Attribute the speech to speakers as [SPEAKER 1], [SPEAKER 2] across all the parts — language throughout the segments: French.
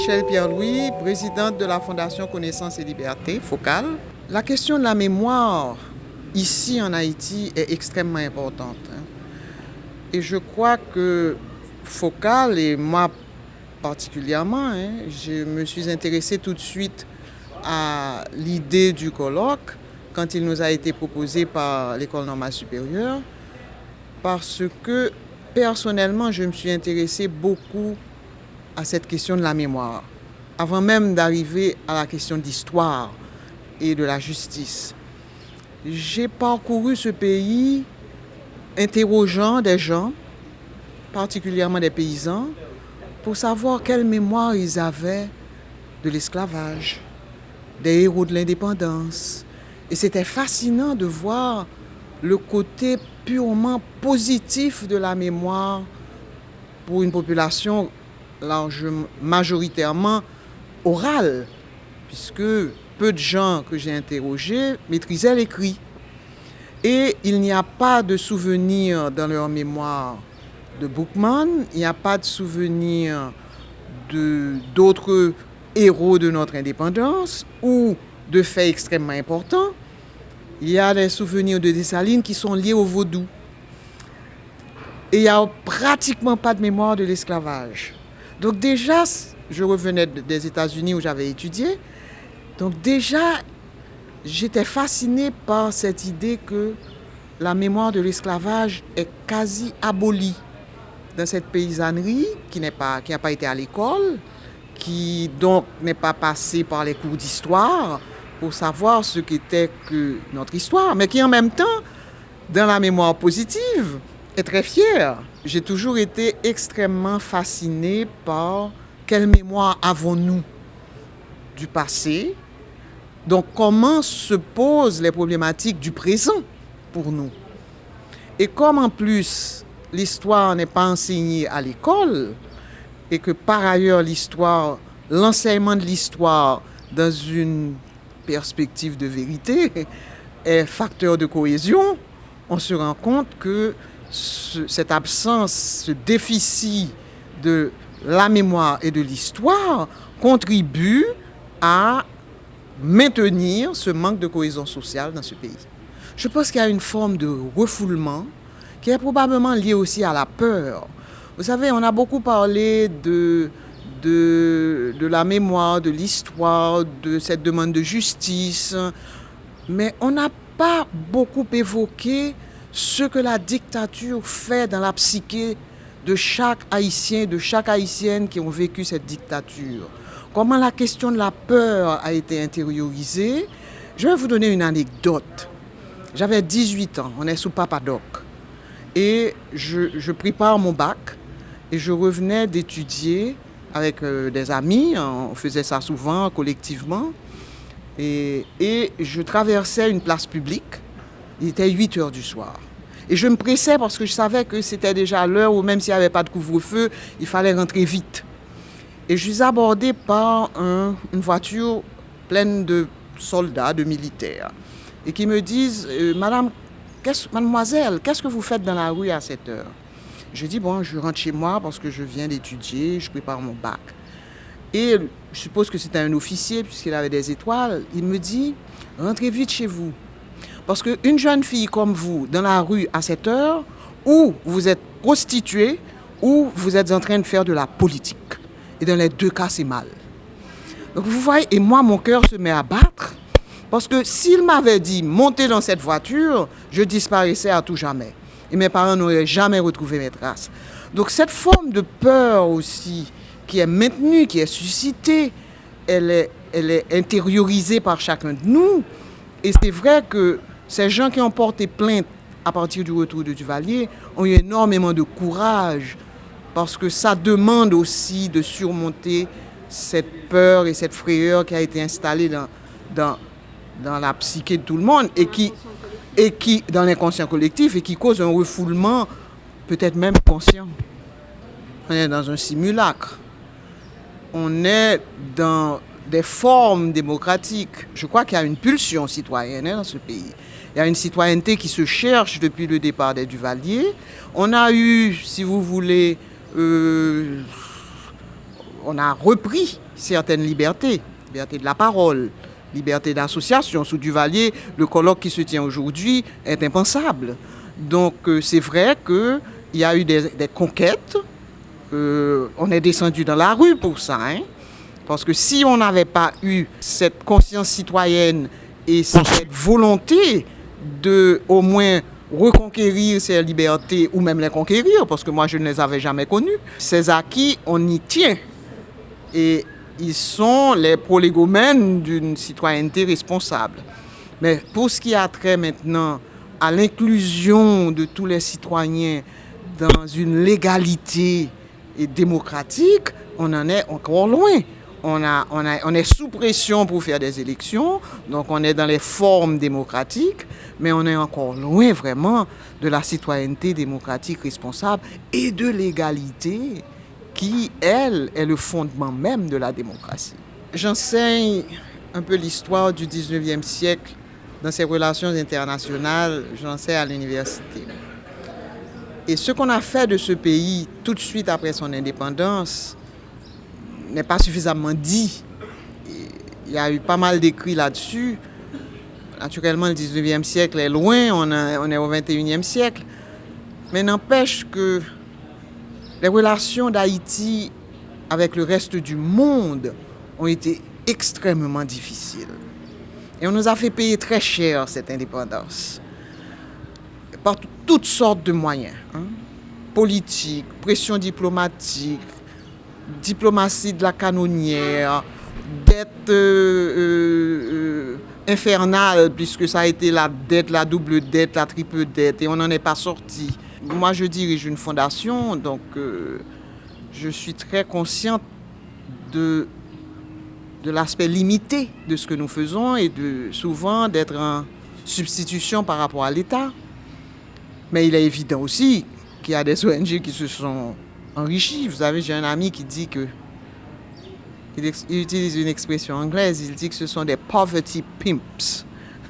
[SPEAKER 1] Michel Pierre-Louis, présidente de la Fondation Connaissance et Liberté, FOCAL. La question de la mémoire, ici en Haïti, est extrêmement importante. Et je crois que FOCAL, et moi particulièrement, je me suis intéressée tout de suite à l'idée du colloque quand il nous a été proposé par l'École normale supérieure, parce que personnellement, je me suis intéressée beaucoup à cette question de la mémoire, avant même d'arriver à la question d'histoire et de la justice. J'ai parcouru ce pays interrogeant des gens, particulièrement des paysans, pour savoir quelle mémoire ils avaient de l'esclavage, des héros de l'indépendance. Et c'était fascinant de voir le côté purement positif de la mémoire pour une population majoritairement orale, puisque peu de gens que j'ai interrogés maîtrisaient l'écrit. Et il n'y a pas de souvenir dans leur mémoire de Boukman, il n'y a pas de souvenir d'autres héros de notre indépendance ou de faits extrêmement importants. Il y a des souvenirs de Dessalines qui sont liés au vaudou. Et il n'y a pratiquement pas de mémoire de l'esclavage. Donc déjà, je revenais des États-Unis où j'avais étudié. Donc déjà, j'étais fascinée par cette idée que la mémoire de l'esclavage est quasi abolie dans cette paysannerie qui n'a pas été à l'école, qui donc n'est pas passée par les cours d'histoire pour savoir ce qu'était que notre histoire, mais qui en même temps, dans la mémoire positive, est très fière. J'ai toujours été extrêmement fascinée par quelle mémoire avons-nous du passé, donc comment se posent les problématiques du présent pour nous. Et comme en plus l'histoire n'est pas enseignée à l'école et que par ailleurs l'enseignement de l'histoire dans une perspective de vérité est facteur de cohésion, on se rend compte que cette absence, ce déficit de la mémoire et de l'histoire contribue à maintenir ce manque de cohésion sociale dans ce pays. Je pense qu'il y a une forme de refoulement qui est probablement liée aussi à la peur. Vous savez, on a beaucoup parlé de la mémoire, de l'histoire, de cette demande de justice, mais on n'a pas beaucoup évoqué ce que la dictature fait dans la psyché de chaque Haïtien, de chaque Haïtienne qui ont vécu cette dictature. Comment la question de la peur a été intériorisée. Je vais vous donner une anecdote. J'avais 18 ans, on est sous Papadoc. Et je prépare mon bac et je revenais d'étudier avec des amis. On faisait ça souvent, collectivement. Et je traversais une place publique. Il était 8 heures du soir. Et je me pressais parce que je savais que c'était déjà l'heure où même s'il n'y avait pas de couvre-feu, il fallait rentrer vite. Et je suis abordée par une voiture pleine de soldats, de militaires, et qui me disent « Mademoiselle, qu'est-ce que vous faites dans la rue à cette heure ?» Je dis « Bon, je rentre chez moi parce que je viens d'étudier, je prépare mon bac. » Et je suppose que c'était un officier puisqu'il avait des étoiles. Il me dit « Rentrez vite chez vous. Parce qu'une jeune fille comme vous, dans la rue à cette heure, ou vous êtes prostituée, ou vous êtes en train de faire de la politique. Et dans les deux cas, c'est mal. » Donc vous voyez, et moi, mon cœur se met à battre. Parce que s'il m'avait dit, montez dans cette voiture, je disparaissais à tout jamais. Et mes parents n'auraient jamais retrouvé mes traces. Donc cette forme de peur aussi, qui est maintenue, qui est suscitée, elle est intériorisée par chacun de nous. Et c'est vrai que ces gens qui ont porté plainte à partir du retour de Duvalier ont eu énormément de courage parce que ça demande aussi de surmonter cette peur et cette frayeur qui a été installée dans la psyché de tout le monde et qui dans l'inconscient collectif et qui cause un refoulement peut-être même conscient. On est dans un simulacre. On est dans des formes démocratiques. Je crois qu'il y a une pulsion citoyenne dans ce pays. Il y a une citoyenneté qui se cherche depuis le départ des Duvalier. On a eu, si vous voulez, on a repris certaines libertés, liberté de la parole, liberté d'association. Sous Duvalier, le colloque qui se tient aujourd'hui est impensable. Donc c'est vrai qu'il y a eu des conquêtes, on est descendu dans la rue pour ça, hein, parce que si on n'avait pas eu cette conscience citoyenne et cette volonté de au moins reconquérir ces libertés ou même les conquérir, parce que moi je ne les avais jamais connues, ces acquis, on y tient. Et ils sont les prolégomènes d'une citoyenneté responsable. Mais pour ce qui a trait maintenant à l'inclusion de tous les citoyens dans une légalité et démocratique, on en est encore loin. On est sous pression pour faire des élections, donc on est dans les formes démocratiques, mais on est encore loin vraiment de la citoyenneté démocratique responsable et de l'égalité qui, elle, est le fondement même de la démocratie. J'enseigne un peu l'histoire du 19e siècle dans ces relations internationales, j'enseigne à l'université. Et ce qu'on a fait de ce pays tout de suite après son indépendance n'est pas suffisamment dit. Il y a eu pas mal d'écrits là-dessus. Naturellement, le 19e siècle est loin, on est au 21e siècle. Mais n'empêche que les relations d'Haïti avec le reste du monde ont été extrêmement difficiles. Et on nous a fait payer très cher cette indépendance. Par toutes sortes de moyens. Politique, pression diplomatique, diplomatie de la canonnière, dette infernale, puisque ça a été la dette, la double dette, la triple dette, et on n'en est pas sorti. Moi, je dirige une fondation, donc je suis très consciente de l'aspect limité de ce que nous faisons et souvent d'être en substitution par rapport à l'État. Mais il est évident aussi qu'il y a des ONG qui se sont enrichis. Vous savez, j'ai un ami qui dit que, il utilise une expression anglaise, il dit que ce sont des poverty pimps,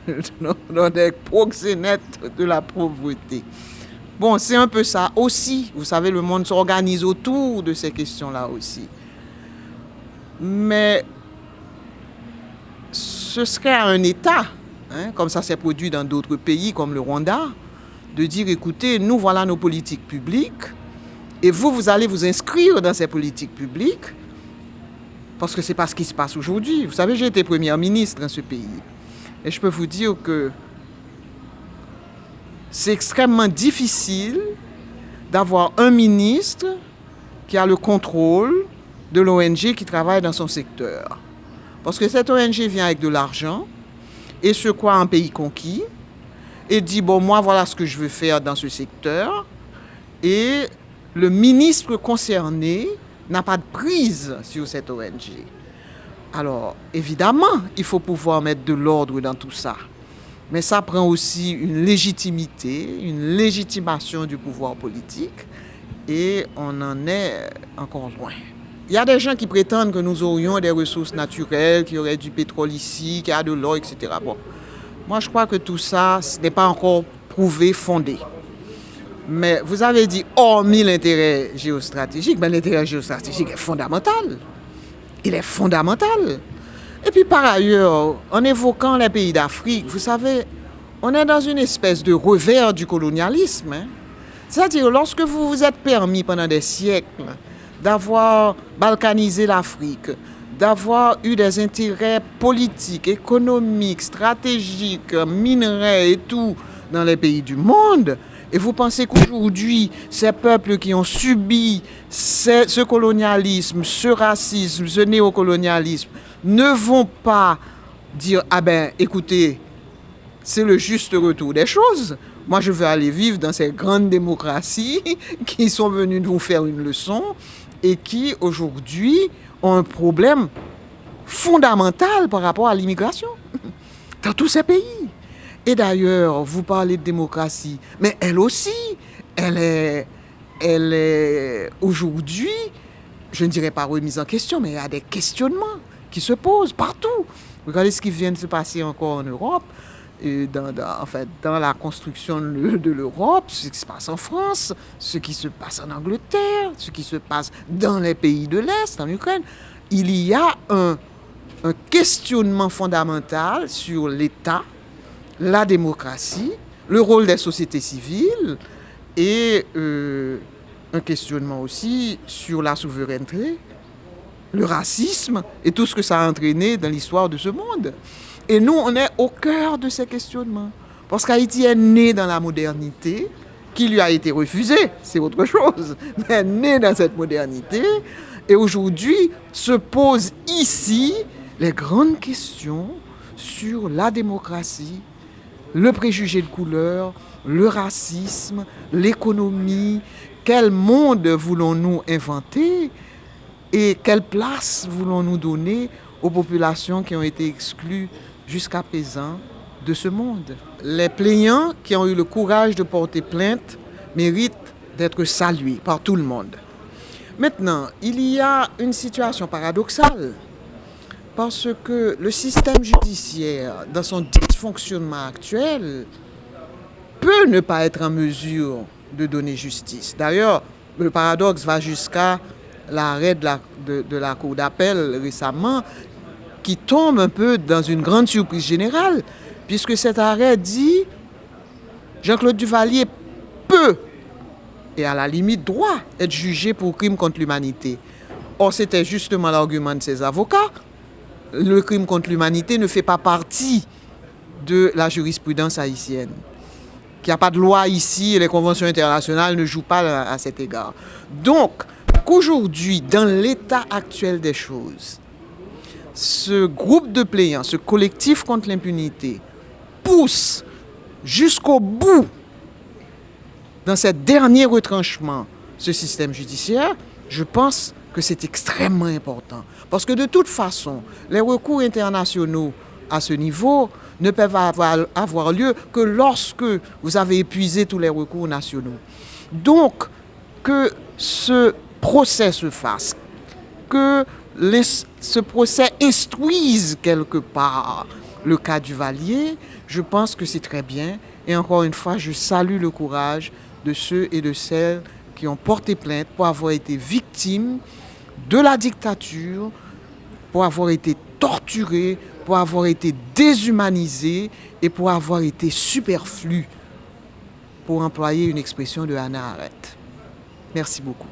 [SPEAKER 1] des proxénètes de la pauvreté. Bon, c'est un peu ça aussi. Vous savez, le monde s'organise autour de ces questions-là aussi. Mais ce serait à un État, comme ça s'est produit dans d'autres pays comme le Rwanda, de dire, écoutez, nous voilà nos politiques publiques, et vous allez vous inscrire dans ces politiques publiques, parce que c'est pas ce qui se passe aujourd'hui. Vous savez, j'ai été première ministre dans ce pays, et je peux vous dire que c'est extrêmement difficile d'avoir un ministre qui a le contrôle de l'ONG qui travaille dans son secteur. Parce que cette ONG vient avec de l'argent et se croit un pays conquis et dit, bon, moi, voilà ce que je veux faire dans ce secteur. Et le ministre concerné n'a pas de prise sur cette ONG. Alors, évidemment, il faut pouvoir mettre de l'ordre dans tout ça. Mais ça prend aussi une légitimité, une légitimation du pouvoir politique. Et on en est encore loin. Il y a des gens qui prétendent que nous aurions des ressources naturelles, qu'il y aurait du pétrole ici, qu'il y a de l'or, etc. Bon, moi, je crois que tout ça, ce n'est pas encore prouvé, fondé. Mais vous avez dit, hormis l'intérêt géostratégique, ben, l'intérêt géostratégique est fondamental. Il est fondamental. Et puis par ailleurs, en évoquant les pays d'Afrique, vous savez, on est dans une espèce de revers du colonialisme. C'est-à-dire, lorsque vous vous êtes permis pendant des siècles d'avoir balkanisé l'Afrique, d'avoir eu des intérêts politiques, économiques, stratégiques, minerais et tout dans les pays du monde, et vous pensez qu'aujourd'hui, ces peuples qui ont subi ce colonialisme, ce racisme, ce néocolonialisme, ne vont pas dire, ah ben, écoutez, c'est le juste retour des choses. Moi, je veux aller vivre dans ces grandes démocraties qui sont venues nous faire une leçon et qui, aujourd'hui, ont un problème fondamental par rapport à l'immigration dans tous ces pays. Et d'ailleurs, vous parlez de démocratie, mais elle aussi, elle est aujourd'hui, je ne dirais pas remise en question, mais il y a des questionnements qui se posent partout. Regardez ce qui vient de se passer encore en Europe, dans la construction de l'Europe, ce qui se passe en France, ce qui se passe en Angleterre, ce qui se passe dans les pays de l'Est, en Ukraine. il y a un questionnement fondamental sur l'État, la démocratie, le rôle des sociétés civiles et un questionnement aussi sur la souveraineté, le racisme et tout ce que ça a entraîné dans l'histoire de ce monde. Et nous, on est au cœur de ces questionnements. Parce qu'Haïti est né dans la modernité, qui lui a été refusée, c'est autre chose, mais né dans cette modernité. Et aujourd'hui, se posent ici les grandes questions sur la démocratie, le préjugé de couleur, le racisme, l'économie. Quel monde voulons-nous inventer et quelle place voulons-nous donner aux populations qui ont été exclues jusqu'à présent de ce monde? Les plaignants qui ont eu le courage de porter plainte méritent d'être salués par tout le monde. Maintenant, il y a une situation paradoxale parce que le système judiciaire, dans son dysfonctionnement actuel, peut ne pas être en mesure de donner justice. D'ailleurs, le paradoxe va jusqu'à l'arrêt de la Cour d'appel récemment, qui tombe un peu dans une grande surprise générale, puisque cet arrêt dit Jean-Claude Duvalier peut, et à la limite doit, être jugé pour crime contre l'humanité. Or, c'était justement l'argument de ses avocats. Le crime contre l'humanité ne fait pas partie de la jurisprudence haïtienne. Qu'il n'y a pas de loi ici et les conventions internationales ne jouent pas à cet égard. Donc, qu'aujourd'hui, dans l'état actuel des choses, ce groupe de plaignants, ce collectif contre l'impunité, pousse jusqu'au bout, dans ce dernier retranchement, ce système judiciaire, je pense que c'est extrêmement important. Parce que de toute façon, les recours internationaux à ce niveau ne peuvent avoir lieu que lorsque vous avez épuisé tous les recours nationaux. Donc, que ce procès se fasse, que ce procès instruise quelque part le cas Duvalier, je pense que c'est très bien. Et encore une fois, je salue le courage de ceux et de celles qui ont porté plainte pour avoir été victimes de la dictature, pour avoir été torturés, pour avoir été déshumanisés et pour avoir été superflus, pour employer une expression de Hannah Arendt. Merci beaucoup.